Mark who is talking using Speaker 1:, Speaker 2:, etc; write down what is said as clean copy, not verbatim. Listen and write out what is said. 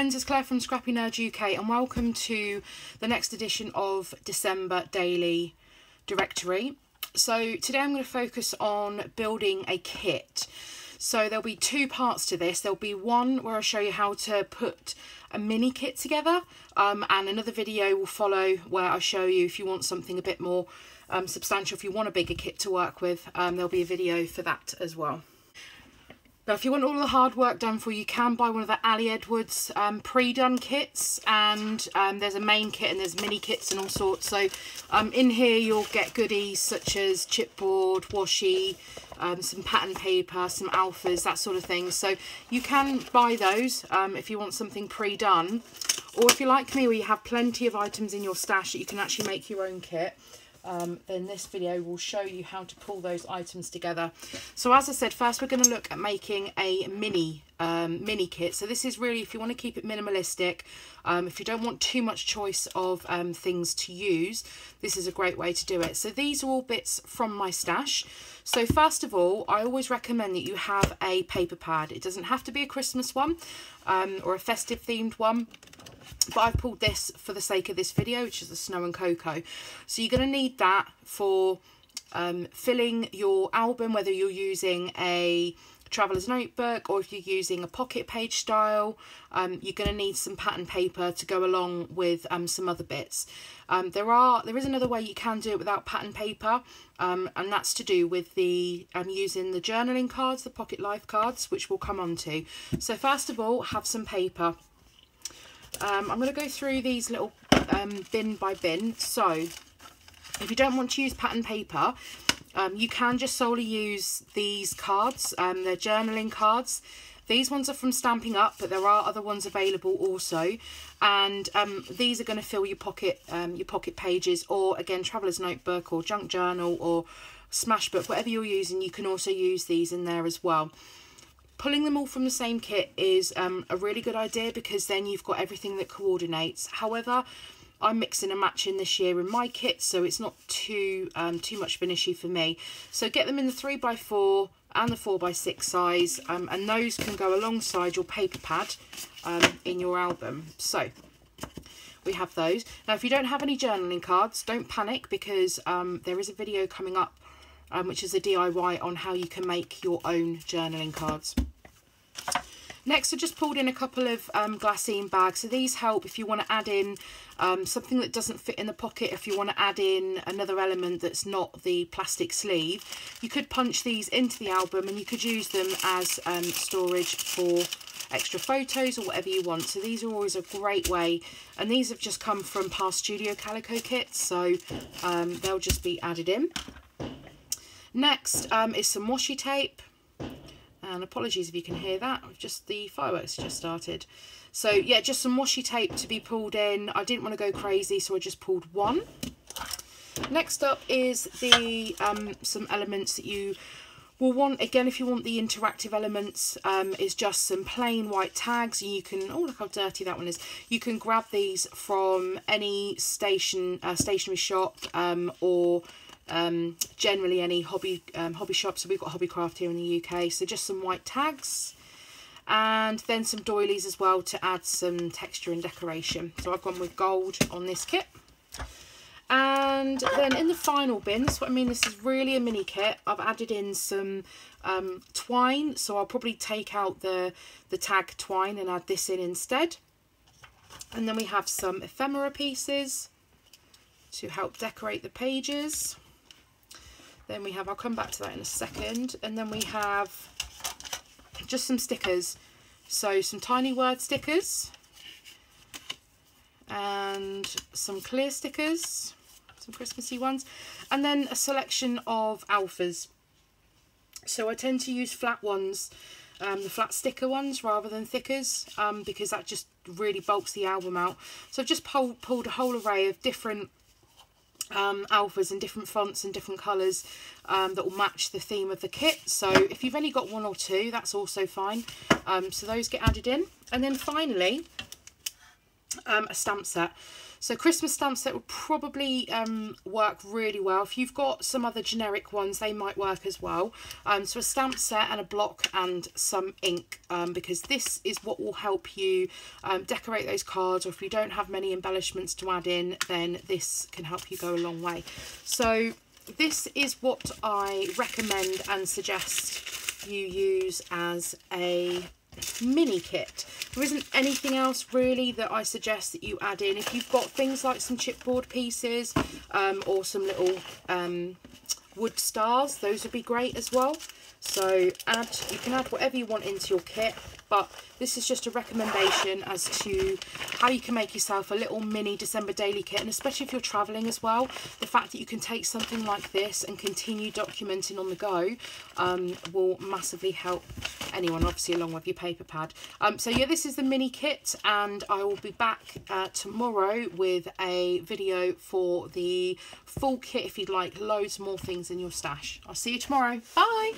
Speaker 1: friends, it's Claire from ScrappyNerdUK and welcome to the next edition of December Daily Directory. So today I'm going to focus on building a kit. So there'll be two parts to this. There'll be one where I show you how to put a mini kit together, and another video will follow where I show you if you want something a bit more substantial, if you want a bigger kit to work with, there'll be a video for that as well. Now, if you want all the hard work done for you, you can buy one of the Ali Edwards pre-done kits, and there's a main kit and there's mini kits and all sorts. So in here you'll get goodies such as chipboard, washi, some pattern paper, some alphas, that sort of thing. So you can buy those if you want something pre-done, or if you're like me where you have plenty of items in your stash that you can actually make your own kit. Then this video will show you how to pull those items together. So as I said, first we're going to look at making a mini kit. So this is really if you want to keep it minimalistic, if you don't want too much choice of things to use, this is a great way to do it. So these are all bits from my stash. So first of all, I always recommend that you have a paper pad. It doesn't have to be a Christmas one or a festive themed one, but I've pulled this for the sake of this video, which is the Snow and Cocoa. So you're going to need that for filling your album, whether you're using a traveller's notebook or if you're using a pocket page style. You're going to need some pattern paper to go along with some other bits. There is another way you can do it without pattern paper, and that's to do with the using the journaling cards, the pocket life cards, which we'll come on to. So first of all, have some paper. I'm going to go through these little bin by bin. So if you don't want to use pattern paper, you can just solely use these cards. They're journaling cards. These ones are from Stamping Up, but there are other ones available also. And these are going to fill your pocket pages, or again, traveller's notebook or junk journal or smash book, whatever you're using. You can also use these in there as well. Pulling them all from the same kit is a really good idea, because then you've got everything that coordinates. However, I'm mixing and matching this year in my kit, so it's not too much of an issue for me. So get them in the 3x4 and the 4x6 size, and those can go alongside your paper pad in your album. So we have those. Now, if you don't have any journaling cards, don't panic, because there is a video coming up which is a DIY on how you can make your own journaling cards. Next, I just pulled in a couple of glassine bags. So these help if you want to add in something that doesn't fit in the pocket, if you want to add in another element that's not the plastic sleeve. You could punch these into the album and you could use them as storage for extra photos or whatever you want. So these are always a great way, and these have just come from past Studio Calico kits, so they'll just be added in. Next is some washi tape, and apologies if you can hear that, just the fireworks just started. So yeah, just some washi tape to be pulled in. I didn't want to go crazy, so I just pulled one. Next up is the some elements that you will want. Again, if you want the interactive elements, is just some plain white tags. You can, oh look how dirty that one is. You can grab these from any stationery shop, or generally any hobby shops. So we've got Hobbycraft here in the UK. So just some white tags, and then some doilies as well to add some texture and decoration. So I've gone with gold on this kit. And then in the final bin, that's what I mean, this is really a mini kit. I've added in some twine, so I'll probably take out the tag twine and add this in instead. And then we have some ephemera pieces to help decorate the pages. Then we have, I'll come back to that in a second, and then we have just some stickers. So some tiny word stickers and some clear stickers, some Christmassy ones, and then a selection of alphas. So I tend to use flat ones, the flat sticker ones rather than thickers, because that just really bulks the album out. So I've just pulled a whole array of different alphas in different fonts and different colours that will match the theme of the kit. So if you've only got one or two, that's also fine. So those get added in. And then finally, a stamp set. So Christmas stamp set would probably work really well. If you've got some other generic ones, they might work as well. So a stamp set and a block and some ink, because this is what will help you decorate those cards, or if you don't have many embellishments to add in, then this can help you go a long way. So this is what I recommend and suggest you use as a mini kit. There isn't anything else really that I suggest that you add in. If you've got things like some chipboard pieces or some little wood stars, those would be great as well. So you can add whatever you want into your kit, but this is just a recommendation as to how you can make yourself a little mini December daily kit, and especially if you're traveling as well, the fact that you can take something like this and continue documenting on the go will massively help anyone, obviously along with your paper pad. So yeah, this is the mini kit, and I will be back tomorrow with a video for the full kit if you'd like loads more things in your stash. I'll see you tomorrow. Bye.